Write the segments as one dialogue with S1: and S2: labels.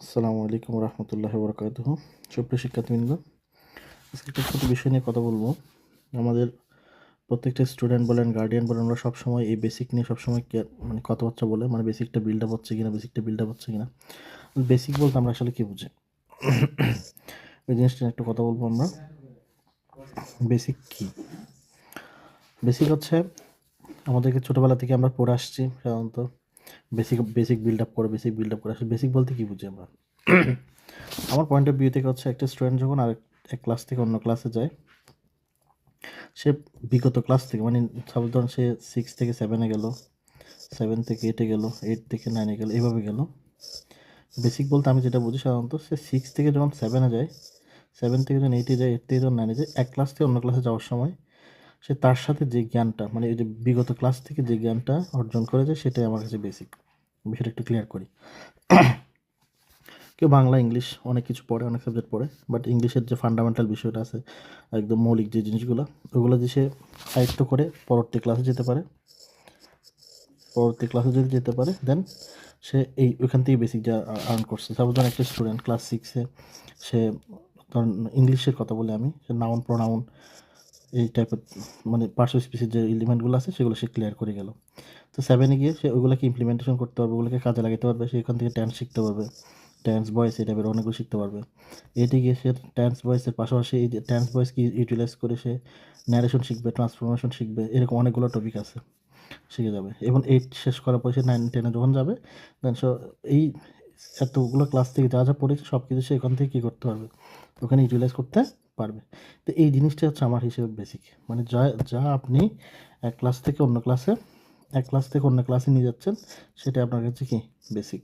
S1: আসসালামু আলাইকুম রহমতুল্লাহি বরকাতুহু। সুপ্রিয় শিক্ষার্থীবৃন্দ, আজকে একটা ছোটো বিষয় নিয়ে কথা বলবো। আমাদের প্রত্যেকটা স্টুডেন্ট বলেন, গার্ডিয়ান বলেন, আমরা সবসময় এই বেসিক নিয়ে সবসময় মানে কথাবার্তা বলে, মানে বেসিকটা বিল্ড আপ হচ্ছে কিনা, বেসিকটা বিল্ড আপ হচ্ছে কিনা। বেসিক বলতে আমরা আসলে কী বুঝি, ওই জিনিসটা নিয়ে একটু কথা বলবো আমরা। বেসিক কী? বেসিক হচ্ছে আমাদেরকে ছোটোবেলা থেকে আমরা পড়ে আসছি সাধারণত বেসিক বেসিক বিল্ড আপ করে, বেসিক বিল্ড আপ করে আসলে বেসিক বলতে কী বুঝি আমরা। আমার পয়েন্ট অফ ভিউ থেকে হচ্ছে একটা স্টুডেন্ট যখন এক ক্লাস থেকে অন্য ক্লাসে যায়, সে বিগত ক্লাস থেকে মানে সাপোজ ধরুন সে 6 থেকে 7-এ গেল, 7 থেকে 8-এ গেল, 8 থেকে 9-এ গেল, এভাবে গেল। বেসিক বলতে আমি যেটা বুঝি সাধারণত সে 6 থেকে যখন 7-এ যায়, 7 থেকে যখন 8-এ যায়, 8 থেকে যখন 9-এ যায়, এক ক্লাস থেকে অন্য ক্লাসে যাওয়ার সময় সে তার সাথে যে জ্ঞানটা মানে এই যে বিগত ক্লাস থেকে যে জ্ঞানটা অর্জন করে যায়, সেটাই আমার কাছে বেসিক। বিষয়টা একটু ক্লিয়ার করি। কেউ বাংলা ইংলিশ অনেক কিছু পড়ে, অনেক সাবজেক্ট পড়ে, বাট ইংলিশের যে ফান্ডামেন্টাল বিষয়টা আছে, একদম মৌলিক যে জিনিসগুলো, ওগুলো যে সে আয়ত্ত করে পরবর্তী ক্লাসে যেতে পারে, পরবর্তী ক্লাসে যদি যেতে পারে, দেন সে ওইখান থেকে বেসিক যা আর্ন করছে। সাপোজ ধরেন একটা স্টুডেন্ট ক্লাস 6-এ, সে ধরেন ইংলিশের কথা বলে আমি, সে নাউন প্রোনাউন এই টাইপের মানে পার্শ্ব স্পিসের যে এলিমেন্টগুলো আছে সেগুলো সে ক্লিয়ার করে গেল। তো 7-এ গিয়ে সে ওইগুলোকে ইমপ্লিমেন্টেশন করতে পারবে, ওগুলোকে কাজে লাগাতে পারবে, সে এখান থেকে টেন্স শিখতে পারবে, টেন্স ভয়েস এই টাইপের অনেকগুলো শিখতে পারবে। এটি গিয়ে সে টেন্স ভয়েসের পাশাপাশি এই যে টেন্স ভয়েসকে ইউটিলাইজ করে সে ন্যারেশন শিখবে, ট্রান্সফরমেশন শিখবে, এরকম অনেকগুলো টপিক আছে, শিখে যাবে। এবং 8 শেষ করার পর সে 9-10-এ যখন যাবে, দেন সো এই এতগুলো ক্লাস থেকে যা যা পড়েছে সব কিছু সে এখান থেকে কী করতে পারবে, ওখানে ইউটিলাইজ করতে পারবে। তো এই জিনিসটা হচ্ছে আমার হিসেবে বেসিক। মানে যা যা আপনি এক ক্লাস থেকে অন্য ক্লাসে, এক ক্লাস থেকে অন্য ক্লাসে নিয়ে যাচ্ছেন, সেটা আপনার কাছে কি বেসিক।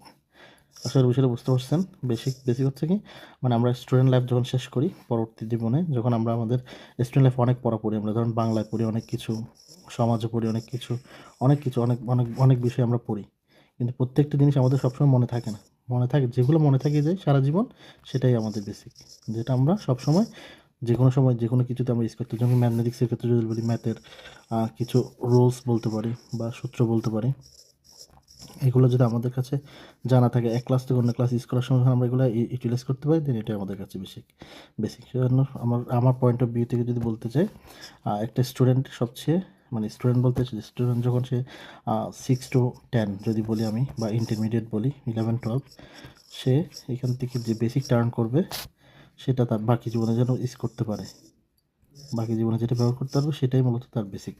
S1: আসলে বিষয়টা বুঝতে পারছেন? বেসিক হচ্ছে কি, মানে আমরা স্টুডেন্ট লাইফ যখন শেষ করি, পরবর্তী জীবনে যখন আমরা আমাদের স্টুডেন্ট লাইফে অনেক পড়া পড়ি, আমরা ধরুন বাংলায় পড়ি অনেক কিছু, সমাজে পড়ি অনেক কিছু, অনেক কিছু, অনেক অনেক অনেক বিষয় আমরা পড়ি, কিন্তু প্রত্যেকটা জিনিস আমাদের সবসময় মনে থাকে না। মনে থাকে যেগুলো মনে থাকে যায় সারা জীবন, সেটাই আমাদের বেসিক, যেটা আমরা সবসময় যে কোনো সময় যে কোনো কিছুতে আমরা ইউজ করতে। যেমন ম্যাথমেটিক্সের ক্ষেত্রে যদি বলি, ম্যাথের কিছু রুলস বলতে পারি বা সূত্র বলতে পারি, এগুলো যদি আমাদের কাছে জানা থাকে, এক ক্লাস থেকে অন্য ক্লাস ইউজ করার সময় যখন আমরা এগুলো ইউটিলাইজ করতে পারি, দেন এটাই আমাদের কাছে বেসিক। সেজন্য আমার পয়েন্ট অফ ভিউ থেকে যদি বলতে চাই, একটা স্টুডেন্ট সবচেয়ে মানে স্টুডেন্ট বলতে স্টুডেন্ট যখন সে 6 to 10 যদি বলি আমি, বা ইন্টারমিডিয়েট বলি 11-12, সে এখান থেকে যে বেসিক টার্ন করবে, সেটা তার বাকি জীবনে যেন ইউজ করতে পারে, বাকি জীবনে যেটা ব্যবহার করতে পারবে, সেটাই মূলত তার বেসিক।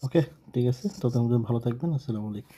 S1: ওকে, ঠিক আছে, ততক্ষণ ভালো থাকবেন। আসসালামু আলাইকুম।